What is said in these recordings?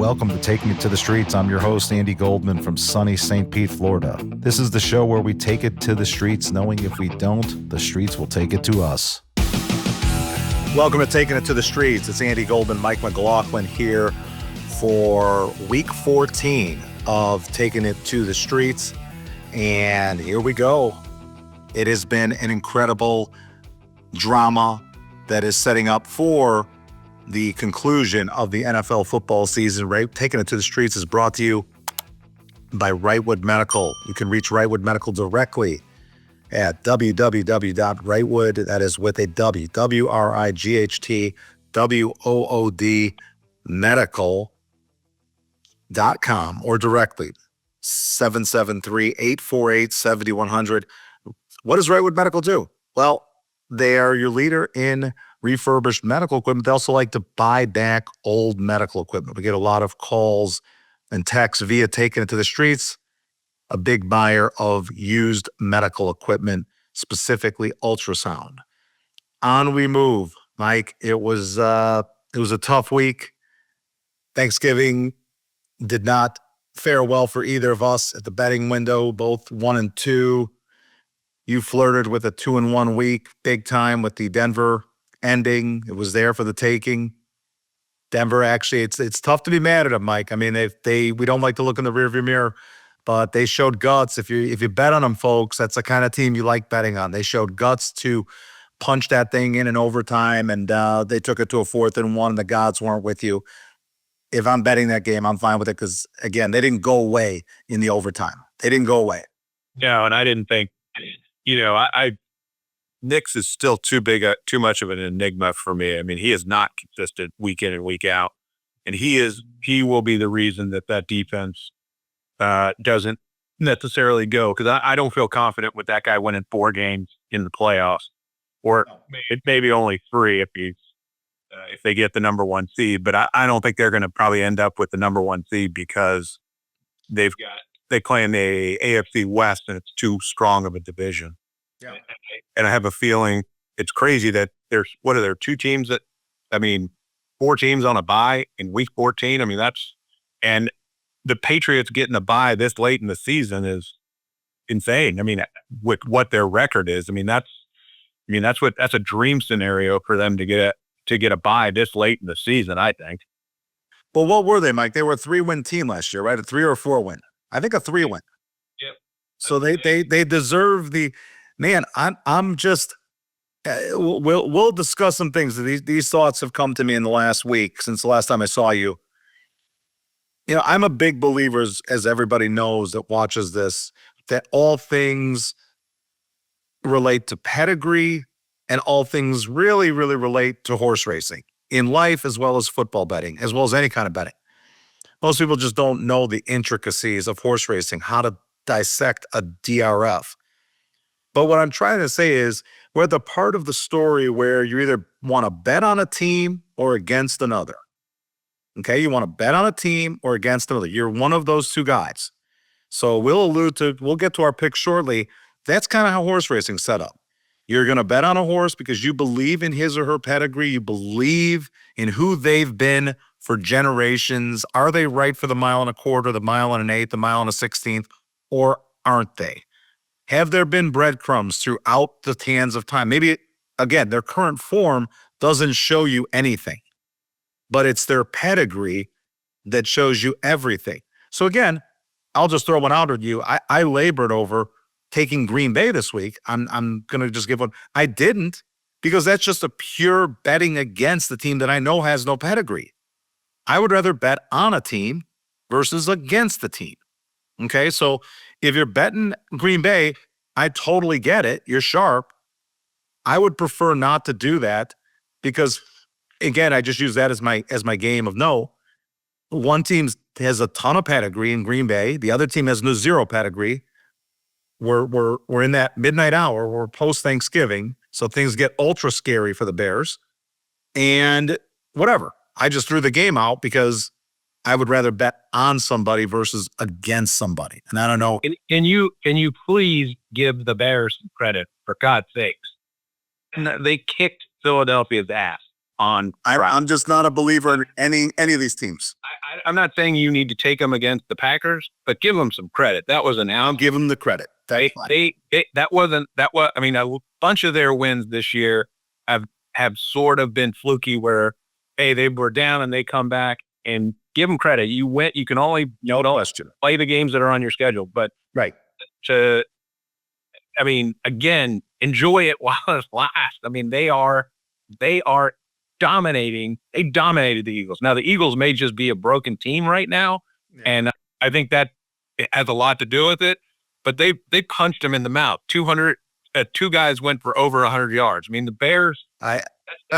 Welcome to Taking It to the Streets. I'm your host, Andy Goldman from sunny St. Pete, Florida. This is the show where we take it to the streets, knowing if we don't, the streets will take it to us. Welcome to Taking It to the Streets. It's Andy Goldman, Mike McLaughlin here for week 14 of Taking It to the Streets. And here we go. It has been an incredible drama that is setting up for the conclusion of the NFL football season. Right? Taking It to the Streets is brought to you by Wrightwood Medical. You can reach Wrightwood Medical directly at www.wrightwood, that is with a W, WRIGHTWOOD medical.com, or directly 773-848-7100. What does Wrightwood Medical do? Well, they are your leader in refurbished medical equipment. They also like to buy back old medical equipment. We get a lot of calls and texts via Taking It to the Streets, a big buyer of used medical equipment, specifically ultrasound. On we move, Mike. It was a tough week. Thanksgiving did not fare well for either of us at the betting window, both 1-2. You flirted with a 2-1 week, big time with the Denver ending. It was there for the taking. Denver, actually, it's tough to be mad at them, Mike. I mean, we don't like to look in the rearview mirror, but they showed guts. If you bet on them, folks, that's the kind of team you like betting on. They showed guts to punch that thing in overtime, and they took it to a 4th and 1, and the gods weren't with you. If I'm betting that game, I'm fine with it because, again, they didn't go away in the overtime. They didn't go away. No, and I didn't think, Knicks is still too much of an enigma for me. I mean, he is not consistent week in and week out, and he will be the reason that defense doesn't necessarily go, because I don't feel confident with that guy winning 4 games in the playoffs, or maybe only 3 if they get the number 1 seed. But I don't think they're going to probably end up with the number 1 seed because they play in the AFC West, and it's too strong of a division. Yeah. And I have a feeling it's crazy that there's 2 teams 4 teams on a bye in week 14. I mean, and the Patriots getting a bye this late in the season is insane. I mean, with what their record is, that's a dream scenario for them to get a bye this late in the season, I think. Well, what were they, Mike? They were a 3-win team last year, right? A 3 or 4 win. I think a 3-win. Yep. So they deserve the. Man, I'm just. We'll discuss some things. These thoughts have come to me in the last week since the last time I saw you. I'm a big believer, as everybody knows that watches this, that all things relate to pedigree and all things really, really relate to horse racing in life, as well as football betting, as well as any kind of betting. Most people just don't know the intricacies of horse racing, how to dissect a DRF. But what I'm trying to say is we're at the part of the story where you either want to bet on a team or against another. Okay, you want to bet on a team or against another. You're one of those 2 guys. So we'll get to our pick shortly. That's kind of how horse racing's set up. You're going to bet on a horse because you believe in his or her pedigree. You believe in who they've been for generations. Are they right for the 1 1/4, the 1 1/8, the 1 1/16, or aren't they? Have there been breadcrumbs throughout the hands of time? Maybe, again, their current form doesn't show you anything, but it's their pedigree that shows you everything. So again, I'll just throw one out at you. I labored over taking Green Bay this week. I'm going to just give one. I didn't, because that's just a pure betting against the team that I know has no pedigree. I would rather bet on a team versus against the team. Okay, so if you're betting Green Bay, I totally get it. You're sharp. I would prefer not to do that because, again, I just use that as my game of no. One team has a ton of pedigree in Green Bay. The other team has 0 pedigree. We're in that midnight hour. We're post-Thanksgiving, so things get ultra scary for the Bears. And whatever. I just threw the game out because I would rather bet on somebody versus against somebody. And I don't know. Can you please give the Bears credit, for God's sakes? They kicked Philadelphia's ass. on track. I'm just not a believer in any of these teams. I'm not saying you need to take them against the Packers, but give them some credit. That was an I'll give them the credit. that wasn't that was. I mean, a bunch of their wins this year have sort of been fluky, where hey, they were down and they come back, and give them credit. You went. You can only No question. play the games that are on your schedule, but Right. I mean, again, enjoy it while it lasts. I mean, they are dominating. They dominated the Eagles. Now, the Eagles may just be a broken team right now, and I think that it has a lot to do with it. But they punched them in the mouth. 200. Two guys went for over 100 yards. I mean, the Bears. I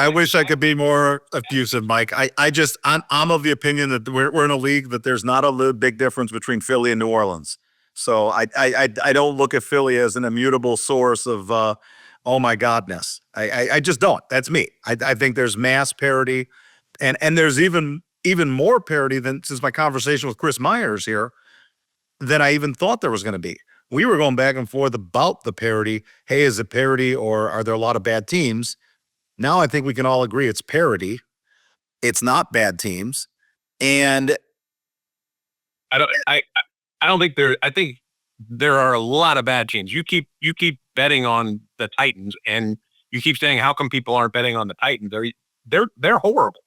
wish I could be more effusive, Mike. I'm of the opinion that we're in a league that there's not a big difference between Philly and New Orleans. So I don't look at Philly as an immutable source of oh my godness. I just don't. That's me. I think there's mass parity, and there's even more parity than since my conversation with Chris Myers here than I even thought there was going to be. We were going back and forth about the parity. Hey, is it parity or are there a lot of bad teams? Now I think we can all agree it's parity. It's not bad teams, and I don't think there. I think there are a lot of bad teams. You keep betting on the Titans, and you keep saying, "How come people aren't betting on the Titans?" They're horrible.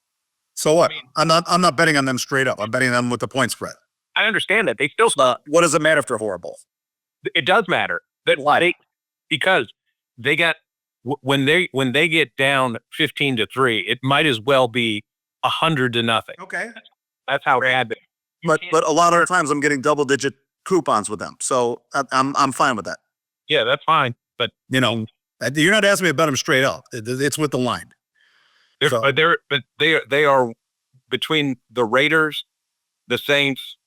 So what? I mean, I'm not betting on them straight up. I'm betting on them with the point spread. I understand that they still. What does it matter if they're horrible? It does matter that because they got when they get down 15-3, it might as well be 100-0. Okay, that's how bad they. But a lot of times I'm getting double digit coupons with them, so I'm fine with that. Yeah, that's fine. But you're not asking me to bet them straight up. It's with the line. But they are between the Raiders, the Saints.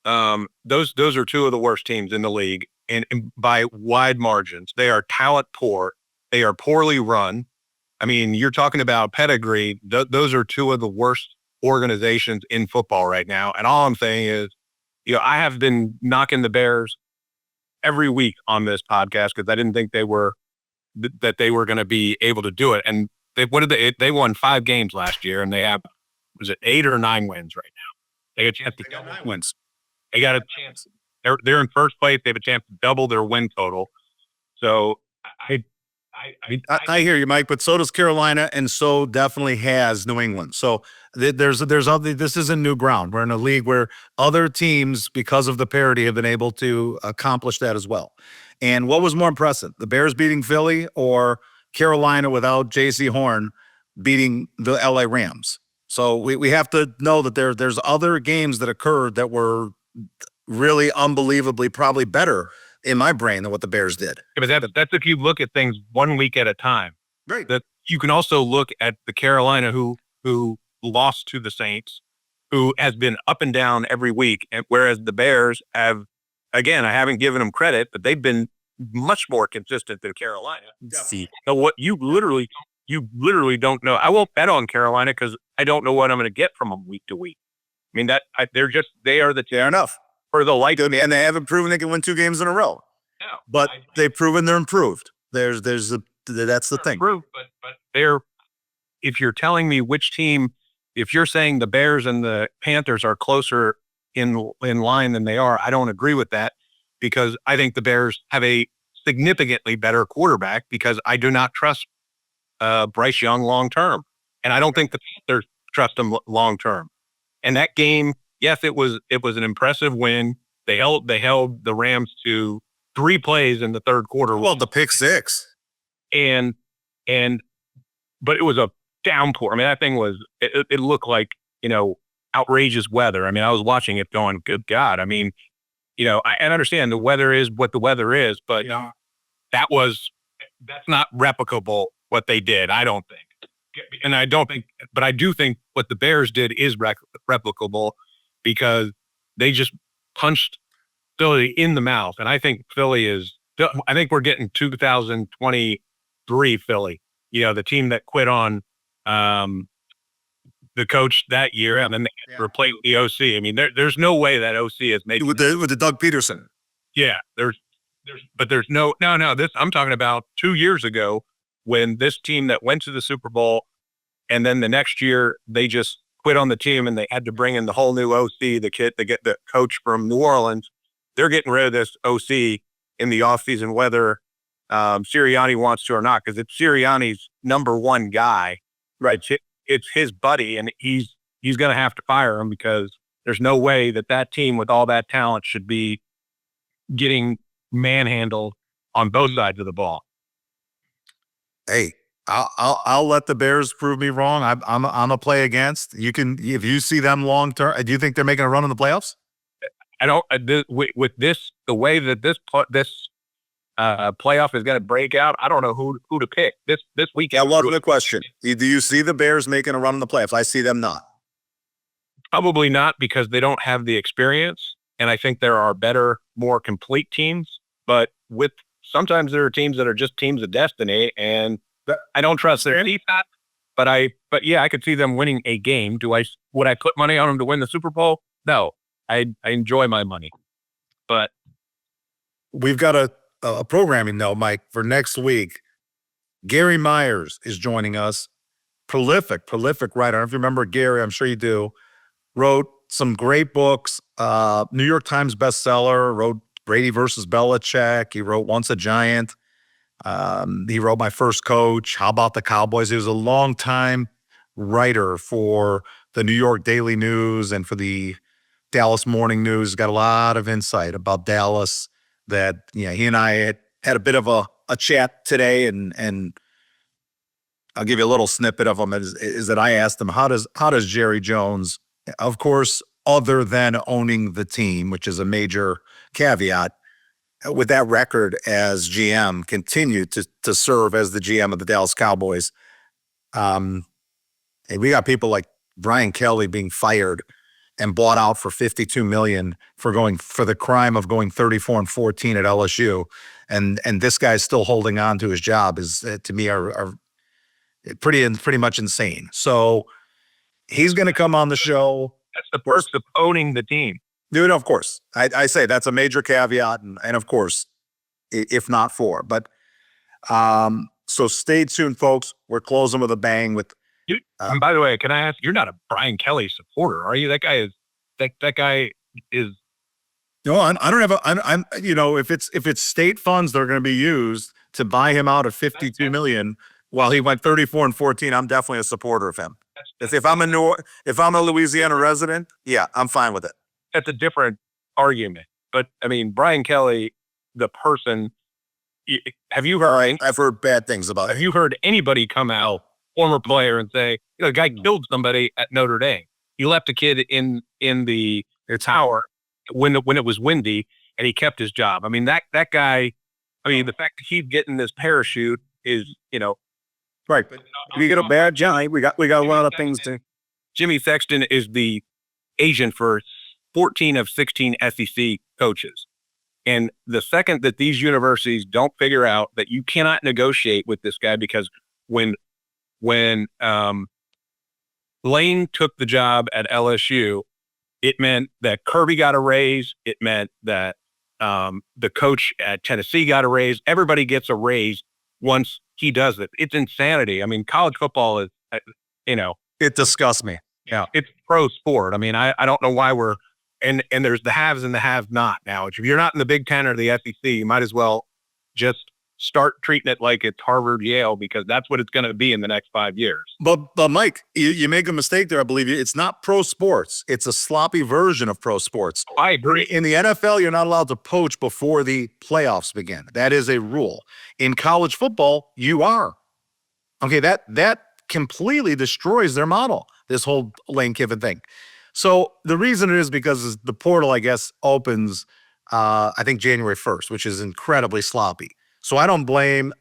Those are two of the worst teams in the league, and by wide margins. They are talent poor. They are poorly run. I mean, you're talking about pedigree. Those are two of the worst organizations in football right now. And all I'm saying is, I have been knocking the Bears every week on this podcast because I didn't think they were going to be able to do it. And they won 5 games last year, and they have, was it 8 or 9 wins right now? They got a chance to got 9 wins. They got a chance. They're in first place. They have a chance to double their win total. So I hear you, Mike, but so does Carolina, and so definitely has New England. So there's other. This isn't new ground. We're in a league where other teams, because of the parity, have been able to accomplish that as well. And what was more impressive, the Bears beating Philly or Carolina without J.C. Horn beating the L.A. Rams? So we have to know that there's other games that occurred that were really unbelievably probably better in my brain than what the Bears did. Yeah, but that's if you look at things 1 week at a time. Right. That you can also look at the Carolina who lost to the Saints, who has been up and down every week, and whereas the Bears have, again, I haven't given them credit, but they've been much more consistent than Carolina. See, so what you literally don't know. I won't bet on Carolina because I don't know what I'm going to get from them week to week. I mean they are the fair enough. For the light, and they haven't proven they can win 2 games in a row. No, but they've proven they're improved. That's the thing. Improved, but they're. If you're telling me which team, if you're saying the Bears and the Panthers are closer in line than they are, I don't agree with that because I think the Bears have a significantly better quarterback because I do not trust Bryce Young long term, and I don't think the Panthers trust him long term. And that game. Yes, it was an impressive win. They held the Rams to 3 plays in the third quarter. Well, the pick 6. But it was a downpour. I mean, that thing was it looked like, outrageous weather. I mean, I was watching it going, good God. I mean, I understand the weather is what the weather is, but that's not replicable what they did, I don't think. And I don't think, but I do think what the Bears did is replicable. Because they just punched Philly in the mouth. And I think I think we're getting 2023 Philly, the team that quit on the coach that year and then they replaced the OC. I mean, there's no way that OC has made with the Doug Peterson. Yeah, there's no, this I'm talking about 2 years ago when this team that went to the Super Bowl And then the next year they just quit on the team and they had to bring in the whole new OC, the kid, they get the coach from New Orleans. They're getting rid of this OC in the offseason, whether Sirianni wants to or not, because it's Sirianni's number one guy. Right. It's his buddy, and he's going to have to fire him because there's no way that team with all that talent should be getting manhandled on both sides of the ball. Hey, I'll let the Bears prove me wrong. I'm a play against. You can, if you see them long term. Do you think they're making a run in the playoffs? I don't with this, the way that this playoff is going to break out. I don't know who to pick this weekend. That wasn't a question. Do you see the Bears making a run in the playoffs? I see them not. Probably not, because they don't have the experience, and I think there are better, more complete teams. But sometimes there are teams that are just teams of destiny, and I don't trust their defense. But yeah, I could see them winning a game. Would I put money on them to win the Super Bowl? No. I enjoy my money, but we've got a programming note, Mike, for next week. Gary Myers is joining us. Prolific writer. I don't know if you remember Gary. I'm sure you do. Wrote some great books. New York Times bestseller. Wrote Brady versus Belichick. He wrote Once a Giant. He wrote My First Coach. How About the Cowboys? He was a longtime writer for the New York Daily News and for the Dallas Morning News. Got a lot of insight about Dallas that, he and I had a bit of a chat today, and I'll give you a little snippet of him is that I asked him, how does Jerry Jones, of course, other than owning the team, which is a major caveat, with that record as GM, continue to serve as the GM of the Dallas Cowboys. And we got people like Brian Kelly being fired and bought out for $52 million for the crime of going 34-14 at LSU, and this guy's still holding on to his job is to me are pretty much insane. So he's going to come on the show. That's the first of owning the team, dude. Of course, I say that's a major caveat, and of course, if not for, but so stay tuned, folks. We're closing with a bang with. Dude, and by the way, can I ask? You're not a Brian Kelly supporter, are you? That guy is. No, I don't have I'm if it's state funds that are going to be used to buy him out of $52 million while he went 34-14, I'm definitely a supporter of him. If I'm a Louisiana resident, yeah, I'm fine with it. That's a different argument, but I mean, Brian Kelly, the person. Have you heard? I've heard bad things about it. Have you heard anybody come out, former player, and say, the guy killed somebody at Notre Dame? He left a kid in the tower when it was windy, and he kept his job. I mean, that guy. I mean, the fact that he's getting this parachute is, right. But we get a bad job. We got a lot of things to. Jimmy Sexton is the agent for 14 of 16 SEC coaches. And the second that these universities don't figure out that you cannot negotiate with this guy, because when Lane took the job at LSU, it meant that Kirby got a raise. It meant that the coach at Tennessee got a raise. Everybody gets a raise once he does it. It's insanity. I mean, college football is, it disgusts me. Yeah, it's pro sport. I mean, I don't know why we're and there's the haves and the have-not now. If you're not in the Big Ten or the SEC, you might as well just start treating it like it's Harvard, Yale, because that's what it's going to be in the next 5 years. But Mike, you make a mistake there. I believe it's not pro sports. It's a sloppy version of pro sports. Oh, I agree. In the NFL, you're not allowed to poach before the playoffs begin. That is a rule. In college football, you are. Okay, that completely destroys their model, this whole Lane Kiffin thing. So the reason it is because the portal, I guess, opens, I think, January 1st, which is incredibly sloppy. So I don't blame.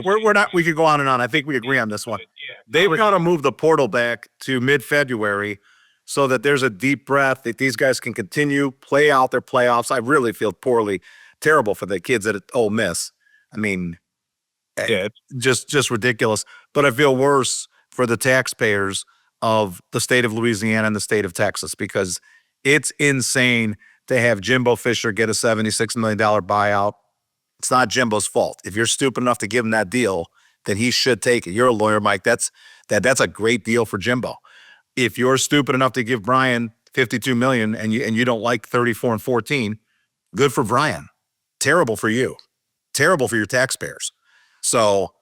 We're not. We could go on and on. I think we agree on this one. They've got to move the portal back to mid-February so that there's a deep breath, that these guys can continue play out their playoffs. I really feel terrible for the kids at Ole Miss. I mean, just ridiculous. But I feel worse for the taxpayers of the state of Louisiana and the state of Texas, because it's insane to have Jimbo Fisher get a $76 million buyout. It's not Jimbo's fault. If you're stupid enough to give him that deal, then he should take it. You're a lawyer, Mike. That's a great deal for Jimbo. If you're stupid enough to give Brian $52 million and you don't like 34 and 14, good for Brian. Terrible for you. Terrible for your taxpayers. So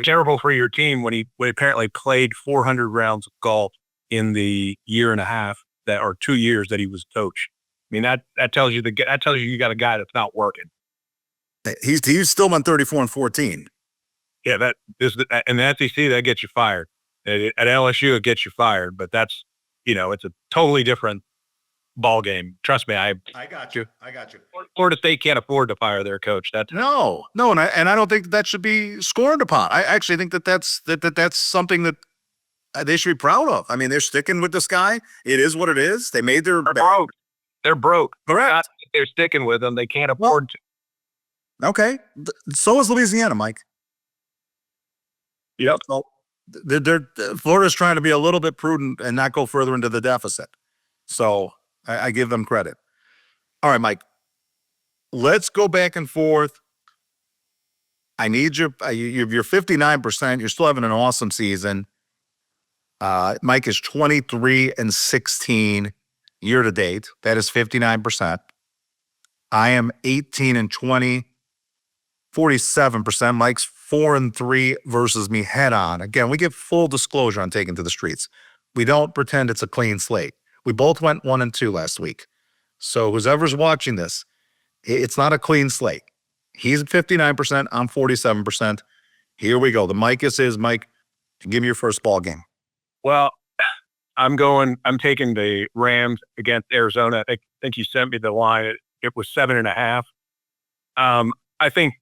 terrible for your team when he apparently played 400 rounds of golf in the year and a half or 2 years that he was coach. I mean, that tells you you got a guy that's not working. He's still on 34 and 14. Yeah, that is in the SEC that gets you fired. At LSU it gets you fired, but that's it's a totally different ball game. Trust me, I got you. Florida State can't afford to fire their coach. That's no, and I don't think that should be scorned upon. I actually think that's something that they should be proud of. I mean, they're sticking with this guy. It is what it is. They made their broke. They're broke. Correct. They're sticking with them. They can't afford to. Okay. So is Louisiana, Mike. Yep. So Florida's trying to be a little bit prudent and not go further into the deficit. So I give them credit. All right, Mike. Let's go back and forth. I need you're 59%. You're still having an awesome season. Mike is 23 and 16 year to date. That is 59%. I am 18 and 20, 47%. Mike's 4 and 3 versus me head on. Again, we give full disclosure on taking to the streets. We don't pretend it's a clean slate. We both went 1 and 2 last week. So whoever's watching this, it's not a clean slate. He's at 59%. I'm 47%. Here we go. The mic is his. Mike, give me your first ball game. Well, I'm taking the Rams against Arizona. I think you sent me the line. It was 7.5. I think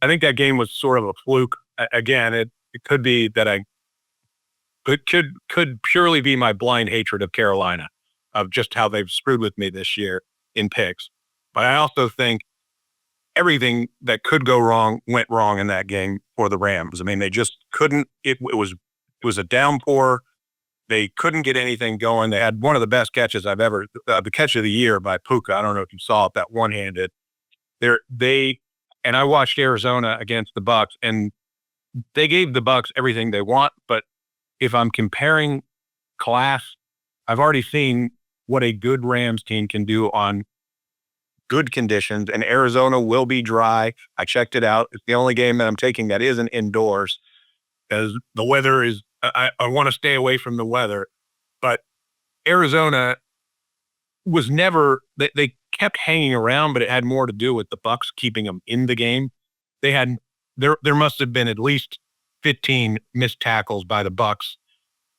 that game was sort of a fluke. Again, it could be that it could purely be my blind hatred of Carolina, of just how they've screwed with me this year in picks. But I also think everything that could go wrong went wrong in that game for the Rams. I mean, they just couldn't. It was a downpour. They couldn't get anything going. They had one of the best catches I've ever, the catch of the year by Puka. I don't know if you saw it, that one-handed. And I watched Arizona against the Bucks, and they gave the Bucks everything they want. But if I'm comparing class, I've already seen what a good Rams team can do on good conditions, and Arizona will be dry. I checked it out. It's the only game that I'm taking that isn't indoors, because the weather is, I want to stay away from the weather. But Arizona was never, they kept hanging around, but it had more to do with the Bucks keeping them in the game. They had, there must have been at least 15 missed tackles by the Bucks,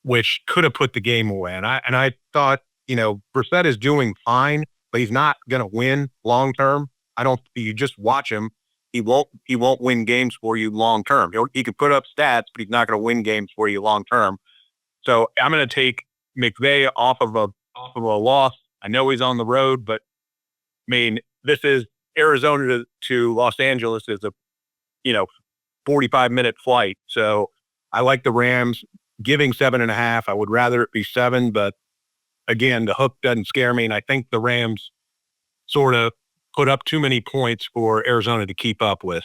which could have put the game away. And I thought, Brissett is doing fine, but he's not going to win long term. You just watch him. He won't win games for you long term. He can put up stats, but he's not going to win games for you long term. So I'm going to take McVay off of a loss. I know he's on the road, but I mean, this is Arizona to Los Angeles is a 45-minute flight. So I like the Rams giving 7.5. I would rather it be 7, but again, the hook doesn't scare me. And I think the Rams sort of put up too many points for Arizona to keep up with.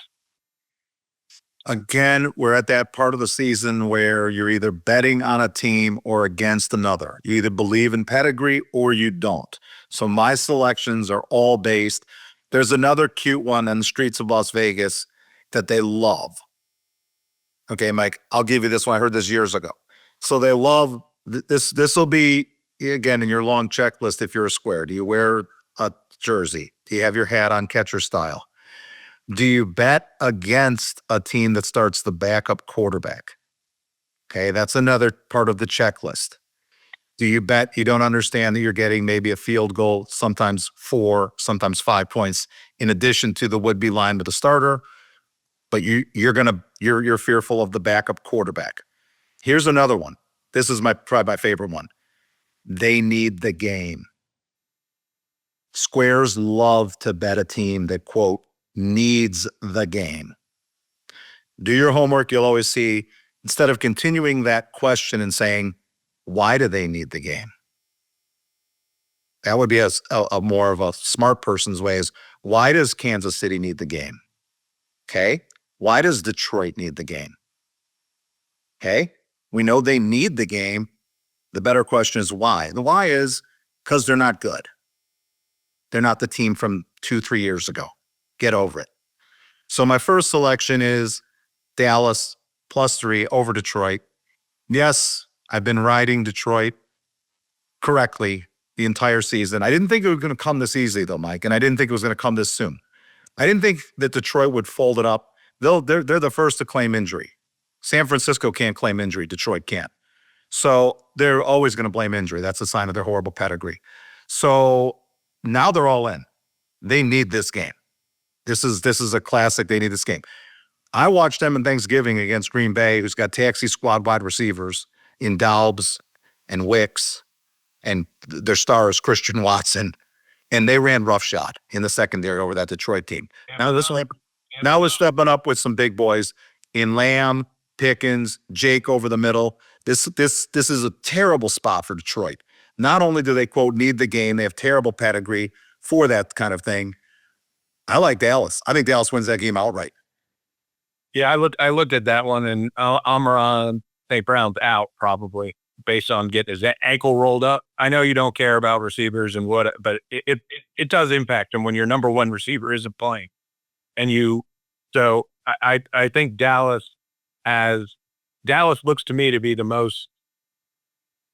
Again, we're at that part of the season where you're either betting on a team or against another. You either believe in pedigree or you don't. So my selections are all based. There's another cute one on the streets of Las Vegas that they love. Okay, Mike, I'll give you this one. I heard this years ago. So they love this. This will be, again, in your long checklist if you're a square. Do you wear a jersey? Do you have your hat on catcher style? Do you bet against a team that starts the backup quarterback? Okay, that's another part of the checklist. Do you bet you don't understand that you're getting maybe a field goal, sometimes 4, sometimes 5 points, in addition to the would-be line with the starter, but you're fearful of the backup quarterback. Here's another one. This is probably my favorite one. They need the game. Squares love to bet a team that, quote, needs the game. Do your homework. You'll always see, instead of continuing that question and saying, why do they need the game? That would be a more of a smart person's way is, why does Kansas City need the game? Okay. Why does Detroit need the game? Okay. We know they need the game. The better question is why. The why is because they're not good. They're not the team from 2-3 years ago. Get over it. So my first selection is Dallas +3 over Detroit. Yes, I've been riding Detroit correctly the entire season. I didn't think it was going to come this easy, though, Mike, and I didn't think it was going to come this soon. I didn't think that Detroit would fold it up. They're the first to claim injury. San Francisco can't claim injury. Detroit can't. So they're always going to blame injury. That's a sign of their horrible pedigree. So now they're all in. They need this game. This is a classic. They need this game. I watched them in Thanksgiving against Green Bay, who's got taxi squad wide receivers in Dalbs and Wicks, and their star is Christian Watson, and they ran roughshod in the secondary over that Detroit team. Now we're stepping up with some big boys in Lamb, Pickens, Jake over the middle. This is a terrible spot for Detroit. Not only do they, quote, need the game, they have terrible pedigree for that kind of thing. I like Dallas. I think Dallas wins that game outright. Yeah, I looked at that one, and Amon St. Brown's out probably based on getting his ankle rolled up. I know you don't care about receivers and what, but it does impact him when your number one receiver isn't playing, and you. So I think Dallas looks to me to be the most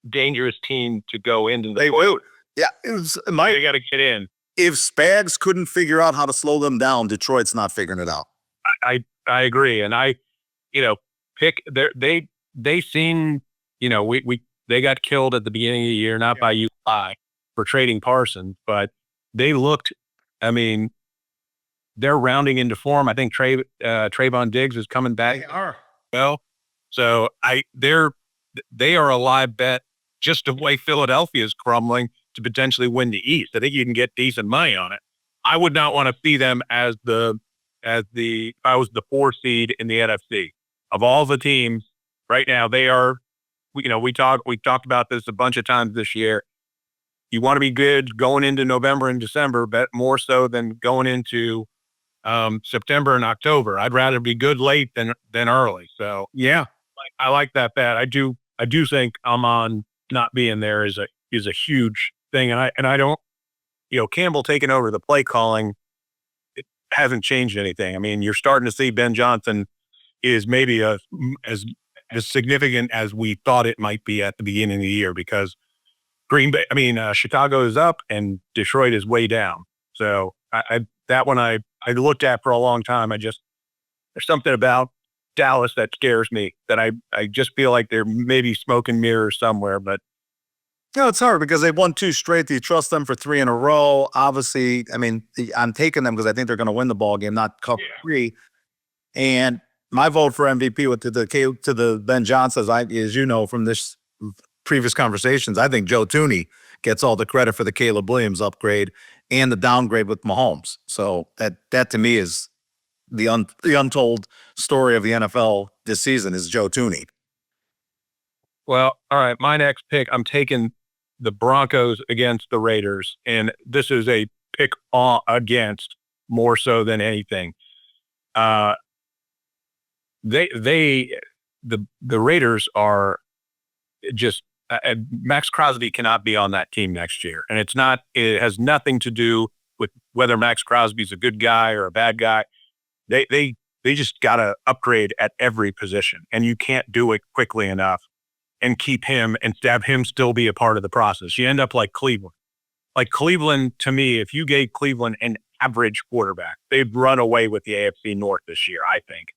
dangerous team to go into. They will. Yeah, They got to get in. If Spags couldn't figure out how to slow them down, Detroit's not figuring it out. I agree, and they seem, they got killed at the beginning of the year, not by UI for trading Parsons, but they looked. I mean, they're rounding into form. I think Trayvon Diggs is coming back. They are. Well, so they are a live bet. Just the way Philadelphia is crumbling to potentially win the East, I think you can get decent money on it. I would not want to see them as if I was the 4 seed in the NFC. Of all the teams right now, they are, we talked about this a bunch of times this year. You want to be good going into November and December, but more so than going into September and October. I'd rather be good late than early. So yeah, I like that bet. I do think Amon not being there is a huge thing. And I don't, Campbell taking over the play calling, it hasn't changed anything. I mean, you're starting to see Ben Johnson is maybe as significant as we thought it might be at the beginning of the year, because Chicago is up and Detroit is way down. So that one I looked at for a long time. There's something about Dallas that scares me, that I just feel like there may be smoke and mirrors somewhere, but. No, it's hard because they've won 2 straight. Do you trust them for 3 in a row? Obviously, I mean, I'm taking them because I think they're going to win the ball game, not cover 3. And my vote for MVP went to the Ben Johnson, as you know from this previous conversations. I think Joe Tooney gets all the credit for the Caleb Williams upgrade and the downgrade with Mahomes. So that to me is the untold story of the NFL this season is Joe Tooney. Well, all right. My next pick, I'm taking the Broncos against the Raiders, and this is a pick against more so than anything. The Raiders are just Max Crosby cannot be on that team next year, and it has nothing to do with whether Max Crosby's a good guy or a bad guy. They just got to upgrade at every position, and you can't do it quickly enough and keep him and have him still be a part of the process. You end up like Cleveland. Like Cleveland, to me, if you gave Cleveland an average quarterback, they'd run away with the AFC North this year, I think.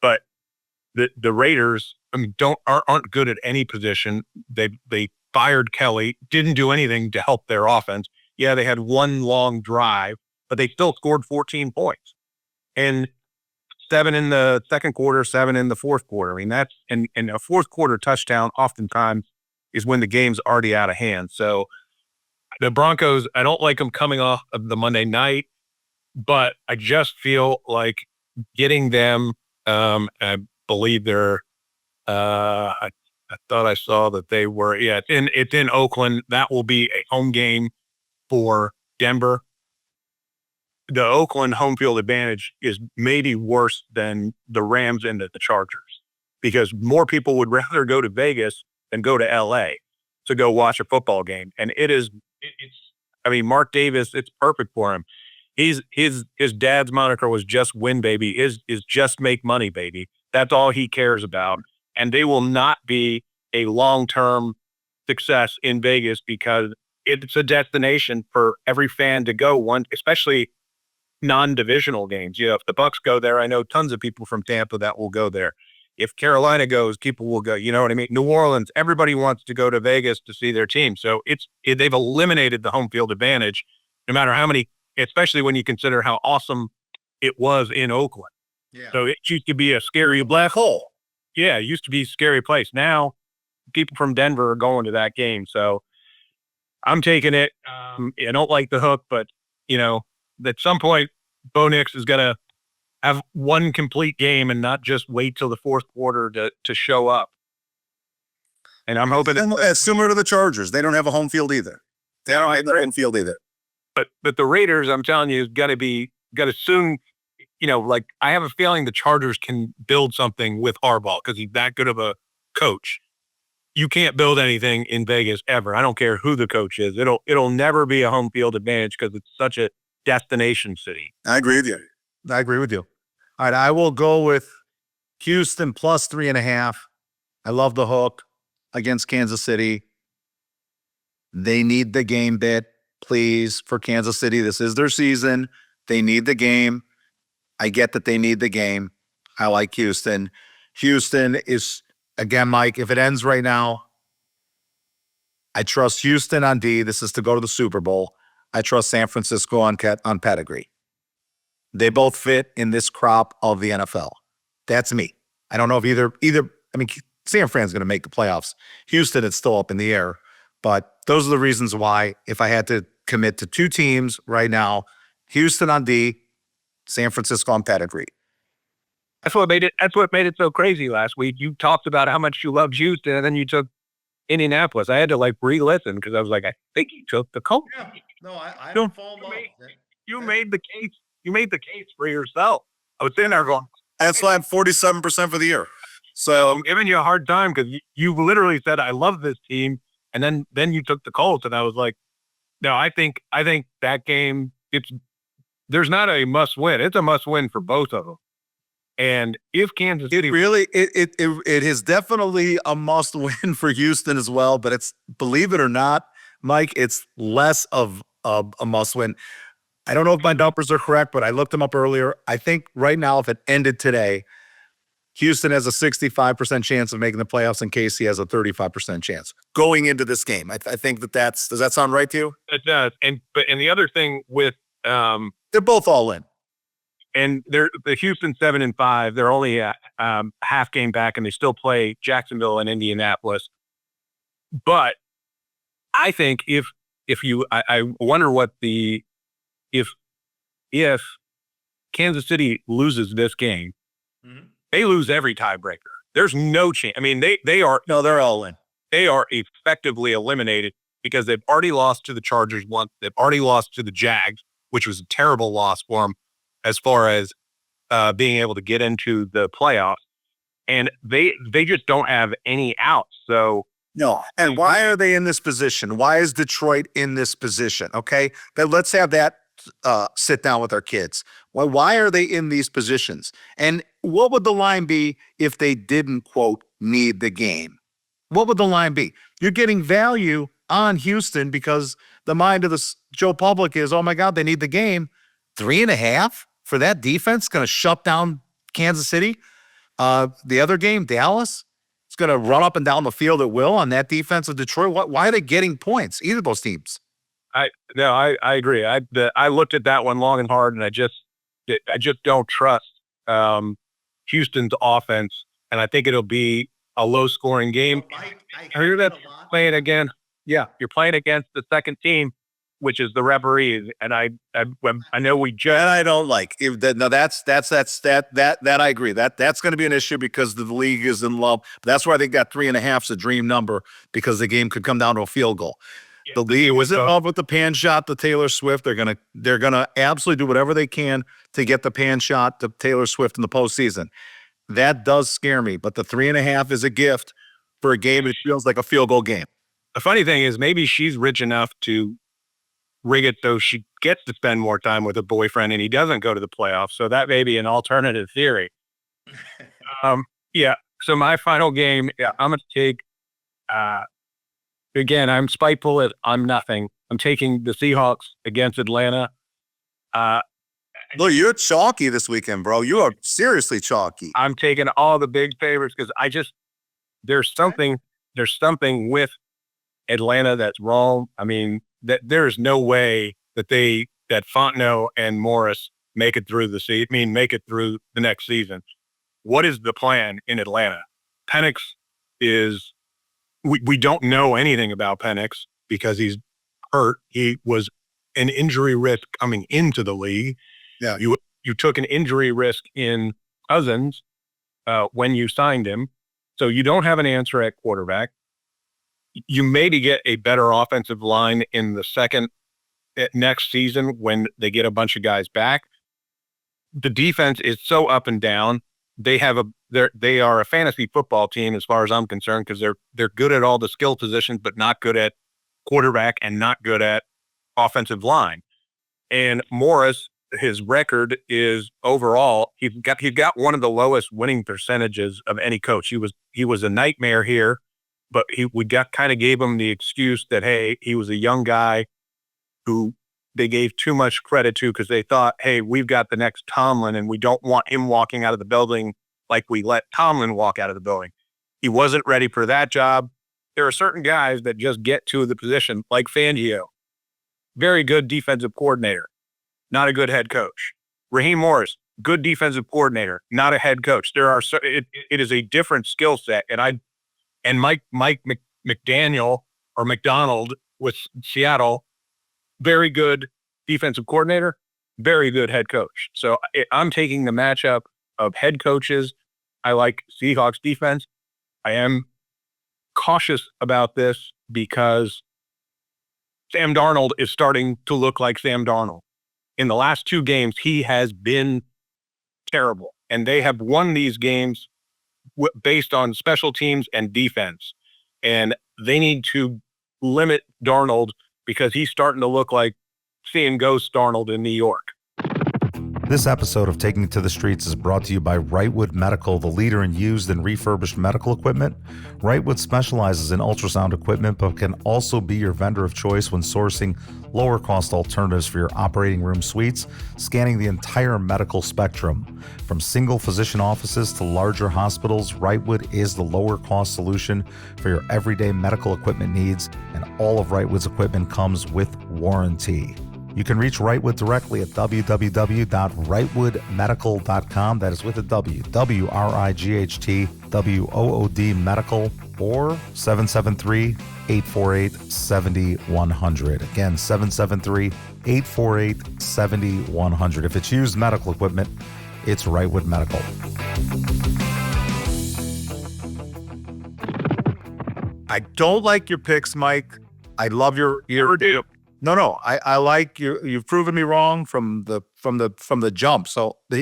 But the Raiders aren't good at any position. They fired Kelly, didn't do anything to help their offense. Yeah, they had one long drive, but they still scored 14 points. And 7 in the second quarter, 7 in the fourth quarter. I mean, that's and a fourth quarter touchdown oftentimes is when the game's already out of hand. So the Broncos, I don't like them coming off of the Monday night, but I just feel like getting them. I believe they're. I thought I saw that they were. Yeah, it's in Oakland. That will be a home game for Denver. the Oakland home field advantage is maybe worse than the Rams and the Chargers, because more people would rather go to Vegas than go to LA to go watch a football game. And I mean, Mark Davis, it's perfect for him. His dad's moniker was just win, baby, is just make money, baby. That's all he cares about. And they will not be a long-term success in Vegas because it's a destination for every fan to go, one, especially non-divisional games. If the Bucks go there, I know tons of people from Tampa that will go there. If Carolina goes, people will go. You know what I mean? New Orleans, everybody wants to go to Vegas to see their team. So they've eliminated the home field advantage, no matter how many, especially when you consider how awesome it was in Oakland. Yeah. So it used to be a scary black hole. Yeah, it used to be a scary place. Now people from Denver are going to that game. So I'm taking it. I don't like the hook, but at some point, Bo Nix is going to have one complete game and not just wait till the fourth quarter to show up. And I'm hoping it's similar to the Chargers. They don't have a home field either. They don't have their infield either. But the Raiders, I'm telling you, got to soon. Like, I have a feeling the Chargers can build something with Harbaugh because he's that good of a coach. You can't build anything in Vegas ever. I don't care who the coach is. It'll never be a home field advantage because it's such a destination city. I agree with you. All right, I will go with Houston plus 3.5. I love the hook against Kansas City. They need the game bit, please, for Kansas City. This is their season. They need the game. I get that they need the game. I like Houston. Houston is, again, Mike, if it ends right now, I trust Houston on D. This is to go to the Super Bowl. I trust San Francisco on pedigree. They both fit in this crop of the NFL. That's me. I don't know if either. I mean, San Fran's going to make the playoffs. Houston, it's still up in the air. But those are the reasons why, if I had to commit to two teams right now, Houston on D, San Francisco on pedigree. That's what made it so crazy last week. You talked about how much you loved Houston, and then you took Indianapolis. I had to re-listen because I was like, I think you took the Colts. Yeah. No, I don't fall in love. You made the case. You made the case for yourself. I was sitting there going, that's why I'm 47% for the year. So I'm giving you a hard time because you literally said, I love this team. And then you took the Colts. And I was like, no, I think that game, there's not a must win. It's a must win for both of them. And if Kansas City really, it is definitely a must win for Houston as well. But it's, believe it or not, Mike, it's less of a must win. I don't know if my numbers are correct, but I looked them up earlier. I think right now, if it ended today, Houston has a 65% chance of making the playoffs, and KC has a 35% chance going into this game. I think does that sound right to you? It does. And the other thing with they're both all in, and the Houston 7-5. They're only a half game back, and they still play Jacksonville and Indianapolis. But I think I wonder what if Kansas City loses this game, they lose every tiebreaker. There's no chance. I mean, they're all in. They are effectively eliminated because they've already lost to the Chargers once. They've already lost to the Jags, which was a terrible loss for them as far as being able to get into the playoffs. And they just don't have any outs. So no. And why are they in this position? Why is Detroit in this position? Okay, but let's have that sit down with our kids. Why are they in these positions? And what would the line be if they didn't, quote, need the game? What would the line be? You're getting value on Houston because the mind of the Joe public is, oh my God, they need the game. 3.5 for that defense going to shut down Kansas City. The other game, Dallas, it's going to run up and down the field at will on that defense of Detroit. Why are they getting points? Either of those teams. I agree. I looked at that one long and hard, and I just don't trust Houston's offense, and I think it'll be a low-scoring game. I hear that playing again. Yeah, you're playing against the second team, which is the referees, and I know we just. And I don't like that. I agree. That's going to be an issue because the league is in love. But that's why I think that 3.5 is a dream number because the game could come down to a field goal. The league was in love with the pan shot to Taylor Swift. They're gonna absolutely do whatever they can to get the pan shot to Taylor Swift in the postseason. That does scare me, but the 3.5 is a gift for a game that feels like a field goal game. The funny thing is maybe she's rich enough to rig it so she gets to spend more time with a boyfriend and he doesn't go to the playoffs. So that may be an alternative theory. Yeah. So my final game, I'm going to take, again, I'm spiteful at I'm nothing. I'm taking the Seahawks against Atlanta. Look, you're chalky this weekend, bro. You are seriously chalky. I'm taking all the big favorites because there's something with Atlanta that's wrong. I mean, that there is no way that Fontenot and Morris make it through make it through the next season. What is the plan in Atlanta? Penix we don't know anything about Penix because he's hurt. He was an injury risk coming into the league. Yeah. You took an injury risk in Cousins when you signed him. So you don't have an answer at quarterback. You may get a better offensive line in the next season when they get a bunch of guys back. The defense is so up and down. They are a fantasy football team as far as I'm concerned because they're good at all the skill positions, but not good at quarterback and not good at offensive line. And Morris, his record is overall he's got one of the lowest winning percentages of any coach. He was a nightmare here, but we kind of gave him the excuse that hey, he was a young guy who they gave too much credit to because they thought, hey, we've got the next Tomlin and we don't want him walking out of the building like we let Tomlin walk out of the building. He wasn't ready for that job. There are certain guys that just get to the position like Fangio. Very good defensive coordinator, not a good head coach. Raheem Morris, good defensive coordinator, not a head coach. It is a different skill set. And Mike McDaniel or McDonald with Seattle, very good defensive coordinator, very good head coach. So I'm taking the matchup of head coaches. I like Seahawks defense. I am cautious about this because Sam Darnold is starting to look like Sam Darnold. In the last 2 games, he has been terrible. And they have won these games based on special teams and defense. And they need to limit Darnold because he's starting to look like seeing Ghost Darnold in New York. This episode of Taking It to the Streets is brought to you by Wrightwood Medical, the leader in used and refurbished medical equipment. Wrightwood specializes in ultrasound equipment, but can also be your vendor of choice when sourcing lower-cost alternatives for your operating room suites, scanning the entire medical spectrum. From single physician offices to larger hospitals, Wrightwood is the lower-cost solution for your everyday medical equipment needs, and all of Wrightwood's equipment comes with warranty. You can reach Wrightwood directly at www.wrightwoodmedical.com. That is with a W, WRIGHTWOOD medical, or 773-848-7100. Again, 773-848-7100. If it's used medical equipment, it's Wrightwood Medical. I don't like your picks, Mike. I love your No. I like you. You've proven me wrong from the jump.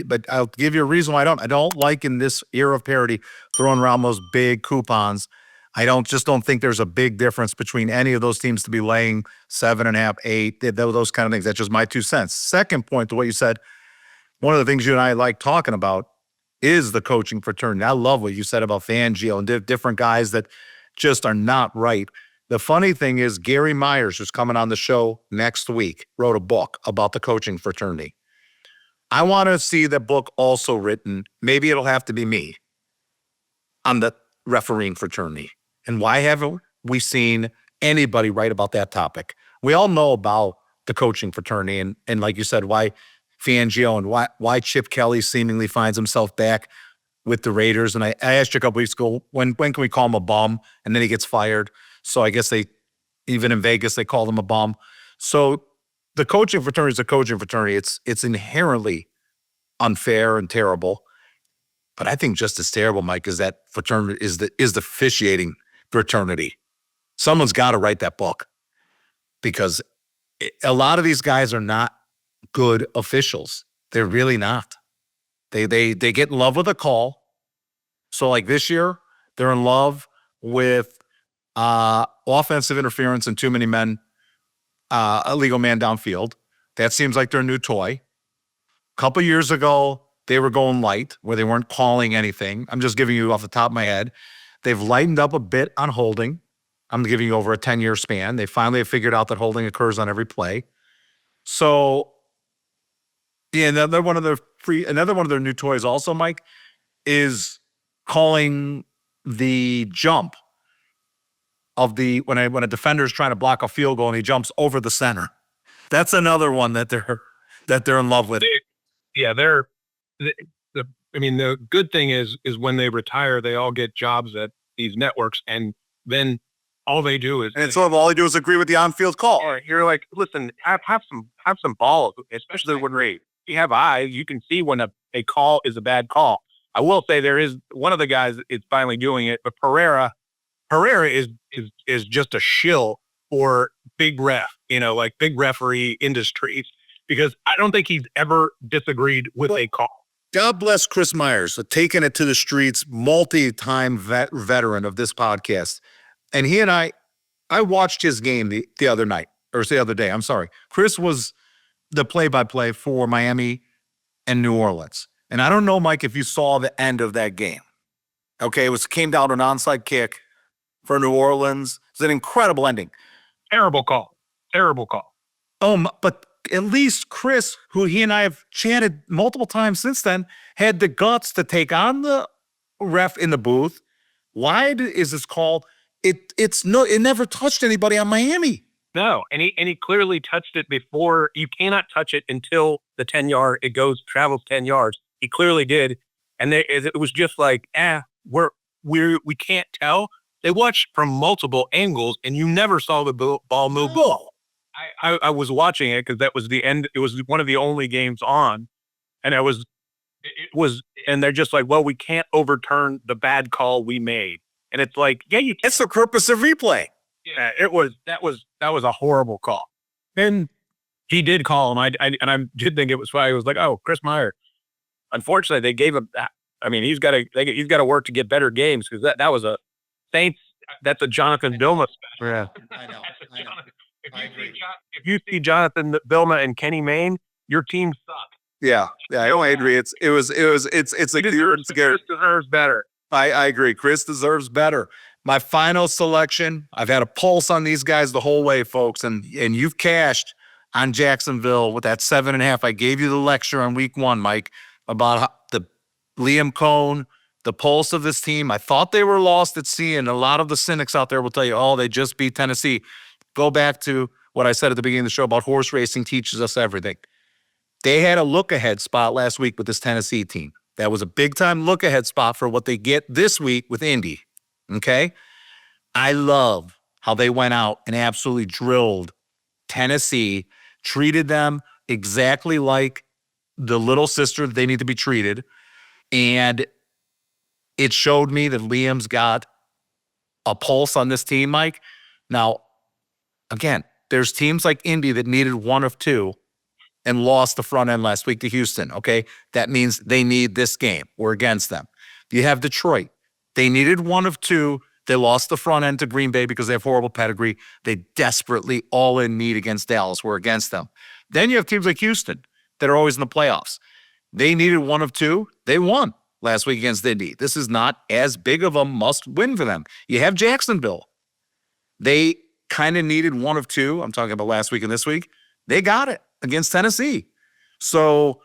But I'll give you a reason why I don't like in this era of parity throwing around those big coupons. I don't think there's a big difference between any of those teams to be laying 7.5, 8, those kind of things. That's just my 2 cents. Second point to what you said, one of the things you and I like talking about is the coaching fraternity. I love what you said about Fangio and different guys that just are not right. The funny thing is Gary Myers, who's coming on the show next week, wrote a book about the coaching fraternity. I want to see the book also written, maybe it'll have to be me, on the refereeing fraternity. And why haven't we seen anybody write about that topic? We all know about the coaching fraternity and like you said, why Fangio and why Chip Kelly seemingly finds himself back with the Raiders. And I asked you a couple weeks ago, when can we call him a bum? And then he gets fired. So I guess even in Vegas, they called him a bum. So the coaching fraternity is a coaching fraternity. It's inherently unfair and terrible. But I think just as terrible, Mike, is that fraternity is the officiating fraternity. Someone's got to write that book. because a lot of these guys are not good officials. They're really not. They get in love with a call. So like this year, they're in love with offensive interference and too many men, illegal man downfield. That seems like their new toy. A couple years ago, they were going light where they weren't calling anything. I'm just giving you off the top of my head. They've lightened up a bit on holding. I'm giving you over a 10-year span. They finally have figured out that holding occurs on every play. So, yeah, another one of their new toys also, Mike, is calling the jump of when a defender's trying to block a field goal and he jumps over the center. That's another one that they're in love with. The good thing is when they retire, they all get jobs at these networks, and then all they do is all they do is agree with the on-field call. Or you're like, listen, have some balls, especially when you have eyes. You can see when a call is a bad call. I will say there is one of the guys is finally doing it, but Pereira is just a shill for big ref, like big referee industries, because I don't think he's ever disagreed with a call. God bless Chris Myers, taking it to the streets, multi-time veteran of this podcast. And he and I watched his game the other night, or the other day. I'm sorry. Chris was the play-by-play for Miami and New Orleans. And I don't know, Mike, if you saw the end of that game. Okay, came down to an onside kick for New Orleans. It's an incredible ending. Terrible call. But at least Chris, who he and I have chatted multiple times since then, had the guts to take on the ref in the booth. Why is this called? It never touched anybody on Miami. No, and he clearly touched it before. You cannot touch it until the 10-yard. It travels 10 yards. He clearly did, and it was just like, we can't tell. They watched from multiple angles, and you never saw the ball move. Oh. I was watching it because that was the end. It was one of the only games on, and and they're just like, well, we can't overturn the bad call we made, and it's like, yeah, you. It's the purpose of replay. Yeah, that was a horrible call, and he did call him. I did think it was funny. It was like, oh, Chris Meyer. Unfortunately, they gave him that. I mean, he's got to work to get better games, because that was a Saints. That's a Jonathan Vilma special. Yeah, I know. If you see Jonathan Vilma and Kenny Mayne, your team sucks. Yeah, I don't agree. It's Chris deserves better. I agree. Chris deserves better. My final selection. I've had a pulse on these guys the whole way, folks, and you've cashed on Jacksonville with that 7.5. I gave you the lecture on week 1, Mike, about the Liam Cohn, the pulse of this team. I thought they were lost at sea, and a lot of the cynics out there will tell you, oh, they just beat Tennessee. Go back to what I said at the beginning of the show about horse racing teaches us everything. They had a look-ahead spot last week with this Tennessee team. That was a big-time look-ahead spot for what they get this week with Indy, okay? I love how they went out and absolutely drilled Tennessee, treated them exactly like the little sister that they need to be treated, and it showed me that Liam's got a pulse on this team, Mike. Now, again, there's teams like Indy that needed one of two and lost the front end last week to Houston, okay? That means they need this game. We're against them. You have Detroit. They needed one of two. They lost the front end to Green Bay because they have horrible pedigree. They desperately all in need against Dallas. We're against them. Then you have teams like Houston that are always in the playoffs. They needed one of two. They won last week against Indy. This is not as big of a must win for them. You have Jacksonville. They kind of needed one of two. I'm talking about last week and this week. They got it against Tennessee. So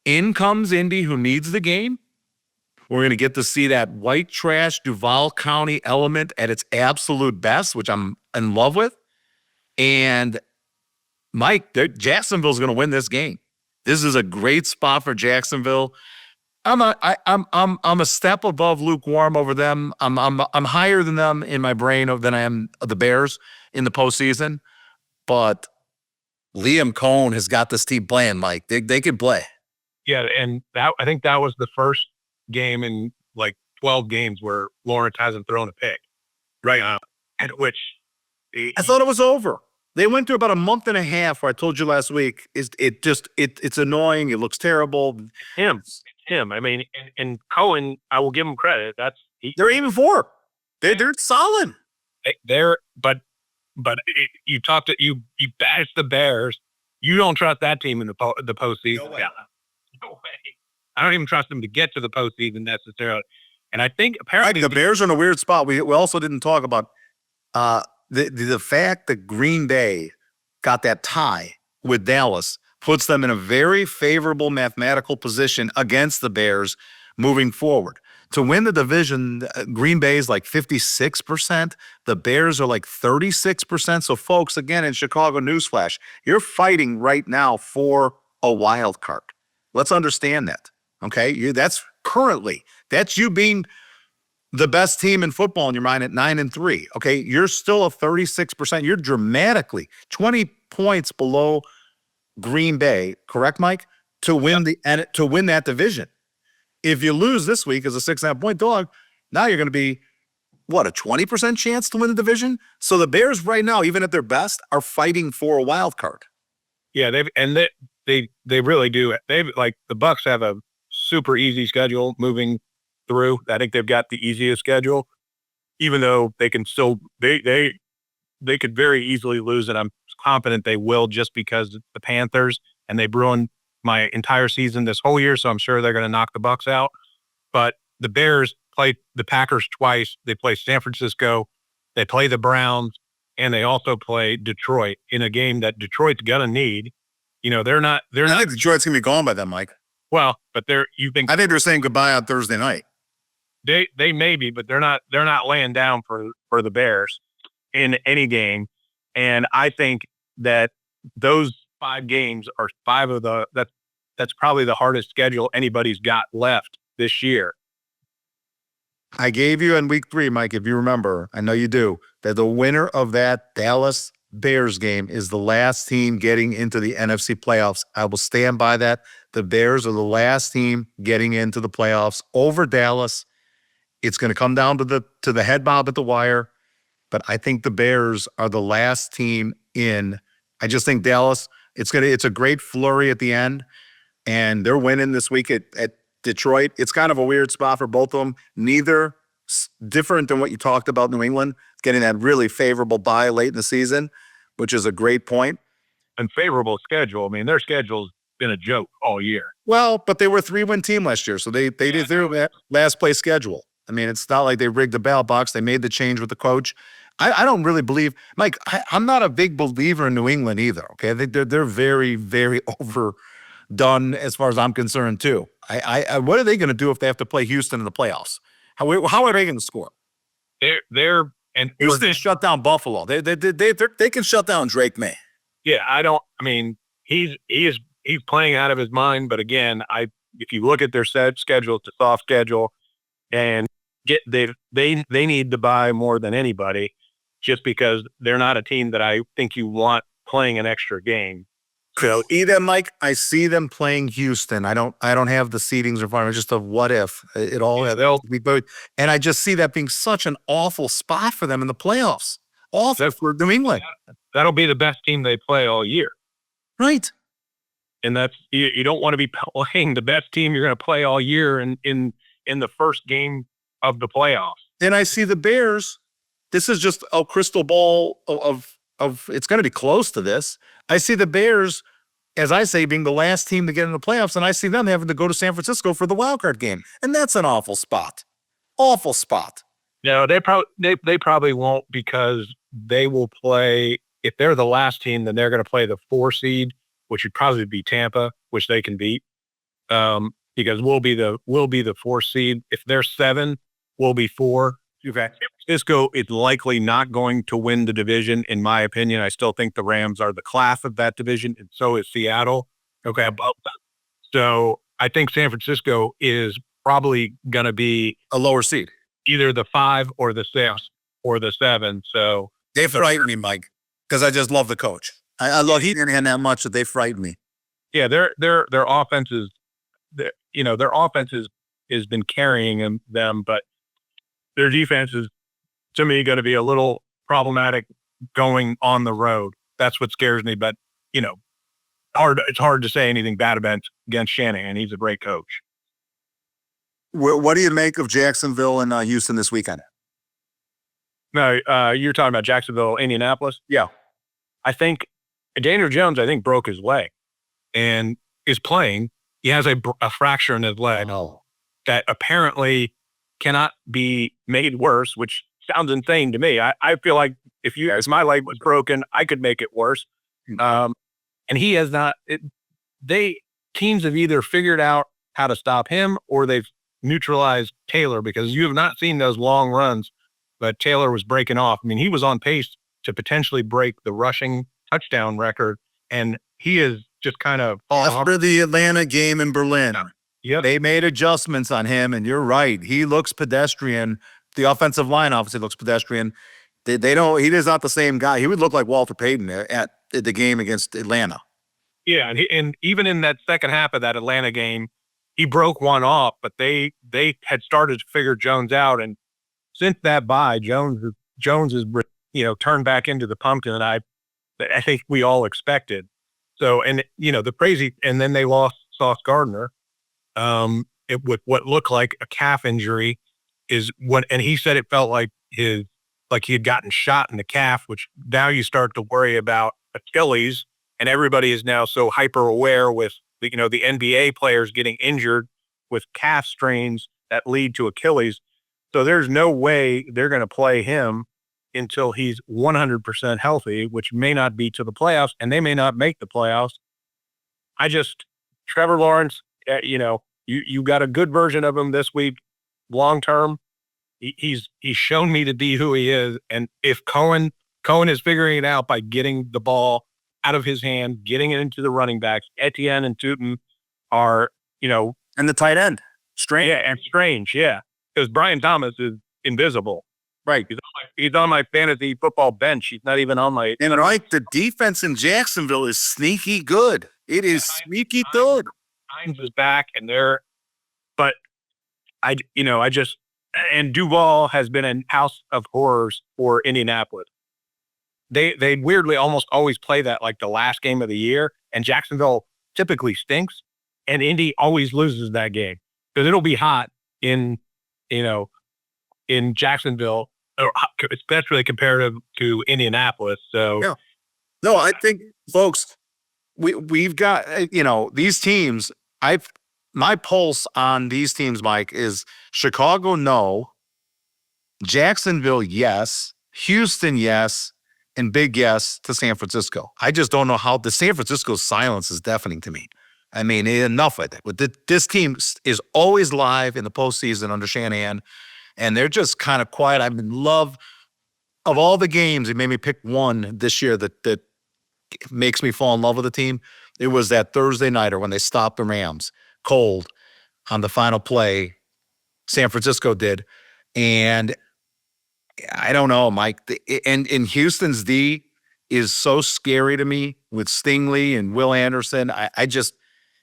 in comes Indy, who needs the game. We're going to get to see that white trash Duval County element at its absolute best, which I'm in love with. And Mike, Jacksonville's going to win this game. This is a great spot for Jacksonville. I'm a step above lukewarm over them. I'm higher than them in my brain than I am the Bears in the postseason. But Liam Cohn has got this team playing, Mike. They can play. Yeah, and I think that was the first game in like 12 games where Lawrence hasn't thrown a pick. Right. At which I thought it was over. They went through about a month and a half where I told you last week it's annoying. It looks terrible. Him. I mean, and Cohen, I will give him credit. They're even four. They're solid. But you bash the Bears. You don't trust that team in the postseason. No way. Yeah. No way. I don't even trust them to get to the postseason necessarily. And I think apparently the Bears are in a weird spot. We also didn't talk about the fact that Green Bay got that tie with Dallas puts them in a very favorable mathematical position against the Bears moving forward. To win the division, Green Bay is like 56%. The Bears are like 36%. So, folks, again, in Chicago, newsflash, you're fighting right now for a wild card. Let's understand that, okay? That's you being the best team in football in your mind at 9-3. Okay, you're still a 36%. You're dramatically 20 points below Green Bay, correct, Mike? To win that division. If you lose this week as a 6.5 point dog, now you're going to be a 20% chance to win the division. So the Bears right now, even at their best, are fighting for a wild card. Yeah, they really do. The Bucs have a super easy schedule moving through. I think they've got the easiest schedule, even though they can still they could very easily lose, and I'm confident they will just because the Panthers and they've ruined my entire season this whole year, so I'm sure they're going to knock the Bucs out. But the Bears play the Packers twice. They play San Francisco, they play the Browns, and they also play Detroit in a game that Detroit's going to need. They're not. I think Detroit's going to be gone by then, Mike. Well, but I think they're saying goodbye on Thursday night. They may be, but they're not laying down for the Bears in any game. And I think that those 5 games are 5 of that's probably the hardest schedule anybody's got left this year. I gave you in week 3, Mike, if you remember, I know you do, that the winner of that Dallas Bears game is the last team getting into the NFC playoffs. I will stand by that. The Bears are the last team getting into the playoffs over Dallas. It's going to come down to the head bob at the wire, but I think the Bears are the last team in. I just think Dallas, it's a great flurry at the end, and they're winning this week at Detroit. It's kind of a weird spot for both of them. Neither different than what you talked about New England, getting that really favorable bye late in the season, which is a great point. And favorable schedule. I mean, their schedule's been a joke all year. Well, but they were a 3-win team last year, so they did their last place schedule. I mean, it's not like they rigged the ballot box. They made the change with the coach. I don't really believe, Mike, I'm not a big believer in New England either, okay? They're very, very overdone as far as I'm concerned, too. What are they going to do if they have to play Houston in the playoffs? How are they going to score? Houston shut down Buffalo. They can shut down Drake May. Yeah, he's playing out of his mind. But again, if you look at their set schedule, it's a soft schedule, and they need to buy more than anybody, just because they're not a team that I think you want playing an extra game. So either, Mike, I see them playing Houston. I don't have the seedings in front of me, just a what if. It all they'll be both. And I just see that being such an awful spot for them in the playoffs. Awful for New England. That'll be the best team they play all year. Right. And that's you don't want to be playing the best team you're going to play all year in the first game of the playoffs. And I see the Bears. This is just a crystal ball of it's going to be close to this. I see the Bears, as I say, being the last team to get in the playoffs, and I see them having to go to San Francisco for the wild card game, and that's an awful spot. Awful spot. No, they probably won't, because they will play. If they're the last team, then they're going to play the 4 seed, which would probably be Tampa, which they can beat, because we'll be the 4 seed. If they're 7, we'll be 4. Okay. Francisco is likely not going to win the division, in my opinion. I still think the Rams are the class of that division, and so is Seattle. Okay. So I think San Francisco is probably going to be a lower seed, either the 5 or the 6 or the 7. So they frighten me, Mike, because I just love the coach. I love him that much that they frighten me. Yeah, their offense is, their offense has been carrying them, but their defense is, to me, going to be a little problematic going on the road. that's what scares me. But, it's hard to say anything bad against Shanahan. He's a great coach. What do you make of Jacksonville and Houston this weekend? No, you're talking about Jacksonville, Indianapolis? Yeah. I think Daniel Jones, broke his leg and is playing. He has a fracture in his leg that apparently cannot be made worse, which sounds insane to me. I feel like if my leg was broken, I could make it worse. And he has not. Teams have either figured out how to stop him or they've neutralized Taylor, because you have not seen those long runs, but Taylor was breaking off. I mean, he was on pace to potentially break the rushing touchdown record, and he is just kind of after the Atlanta game in Berlin. Yeah, they made adjustments on him, and you're right. He looks pedestrian. The offensive line obviously looks pedestrian. They don't. He is not the same guy. He would look like Walter Payton at the game against Atlanta. Yeah, and even in that second half of that Atlanta game, he broke one off, but they had started to figure Jones out, and since that bye, Jones is turned back into the pumpkin that I think we all expected. So, and the crazy, and then they lost Sauce Gardner, with what looked like a calf injury, and he said it felt like he had gotten shot in the calf, which now you start to worry about Achilles, and everybody is now so hyper aware with the NBA players getting injured with calf strains that lead to Achilles. So there's no way they're going to play him until he's 100% healthy, which may not be to the playoffs, and they may not make the playoffs. Trevor Lawrence, you got a good version of him this week. Long term, he's shown me to be who he is, and if Cohen is figuring it out by getting the ball out of his hand, getting it into the running backs, Etienne and Tootin are, and the tight end, Strange. Yeah, and Strange, yeah, because Brian Thomas is invisible. Right. He's on my fantasy football bench. He's not even on my. And right, the defense in Jacksonville is sneaky good. It is sneaky good. Hines is back, and but and Duval has been a house of horrors for Indianapolis. They weirdly almost always play that like the last game of the year, and Jacksonville typically stinks, and Indy always loses that game because it'll be hot in Jacksonville, especially comparative to Indianapolis. So, yeah. No, I think, folks, we've got these teams. My pulse on these teams, Mike, is Chicago, no, Jacksonville, yes, Houston, yes, and big yes to San Francisco. I just don't know how the San Francisco silence is deafening to me. I mean, enough with it. This team is always live in the postseason under Shanahan, and they're just kind of quiet. I'm in love of all the games. It made me pick one this year that makes me fall in love with the team. It was that Thursday nighter when they stopped the Rams cold on the final play. San Francisco did, and I don't know, Mike. And Houston's D is so scary to me with Stingley and Will Anderson. I just,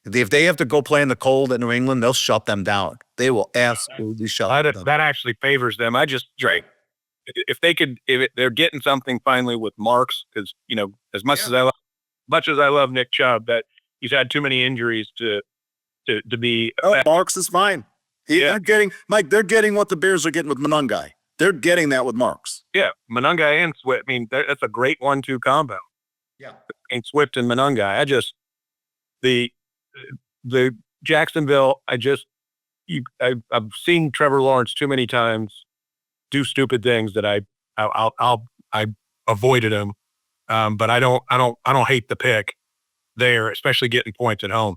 if they have to go play in the cold at New England, they'll shut them down. They will absolutely shut them down. That actually favors them. If they're getting something finally with Marks, because as much as I love Nick Chubb, that he's had too many injuries to be. Oh, Marks is fine. They're getting what the Bears are getting with Monangai. They're getting that with Marks. Yeah, Monangai and Swift. I mean, that's a great 1-2 combo. Yeah, and Swift and Monangai. The Jacksonville. I've seen Trevor Lawrence too many times do stupid things that I avoided him. But I don't hate the pick there, especially getting points at home,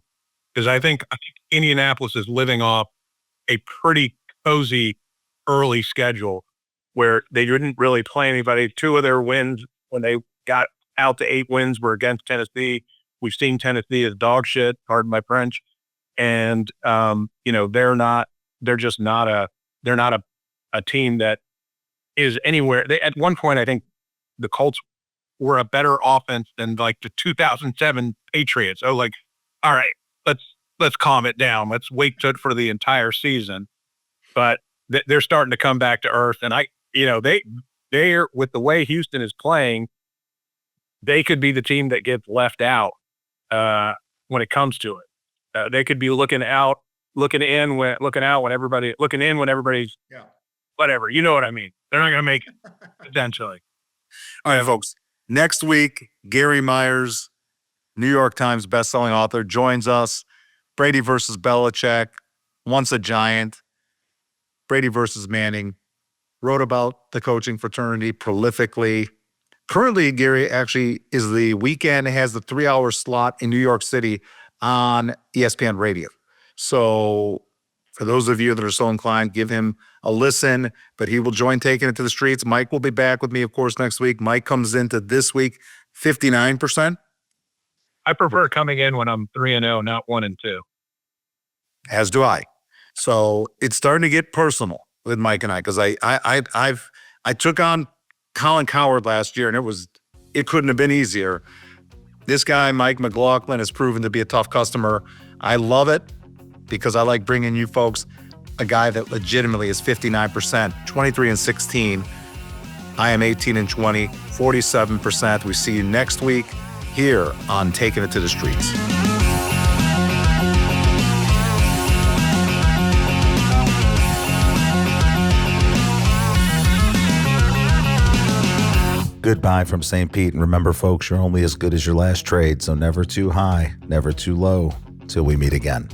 because I think Indianapolis is living off a pretty cozy early schedule where they didn't really play anybody. 2 of their wins when they got out to 8 wins were against Tennessee. We've seen Tennessee as dog shit, pardon my French. And, they're just not a team that is anywhere. At one point, I think the Colts were a better offense than like the 2007 Patriots. Oh, like, all right, let's calm it down. Let's wait for the entire season. But they're starting to come back to earth. And they're with the way Houston is playing, they could be the team that gets left out when it comes to it. They could be looking in when everybody's whatever. You know what I mean? They're not going to make it potentially. All right, folks. Next week, Gary Myers, New York Times bestselling author, joins us. Brady versus Belichick, once a Giant. Brady versus Manning. Wrote about the coaching fraternity prolifically. Currently, Gary actually is the weekend, has the 3-hour slot in New York City on ESPN Radio. So for those of you that are so inclined, give him a listen, but he will join Taking It to the Streets. Mike will be back with me, of course, next week. Mike comes into this week 59%. I prefer coming in when I'm 3-0, not 1-2. As do I. So it's starting to get personal with Mike and I, because I took on Colin Cowherd last year, and it couldn't have been easier. This guy, Mike McLaughlin, has proven to be a tough customer. I love it because I like bringing you folks a guy that legitimately is 59%, 23-16. I am 18-20, 47%. We see you next week here on Taking It to the Streets. Goodbye from St. Pete. And remember, folks, you're only as good as your last trade. So never too high, never too low, till we meet again.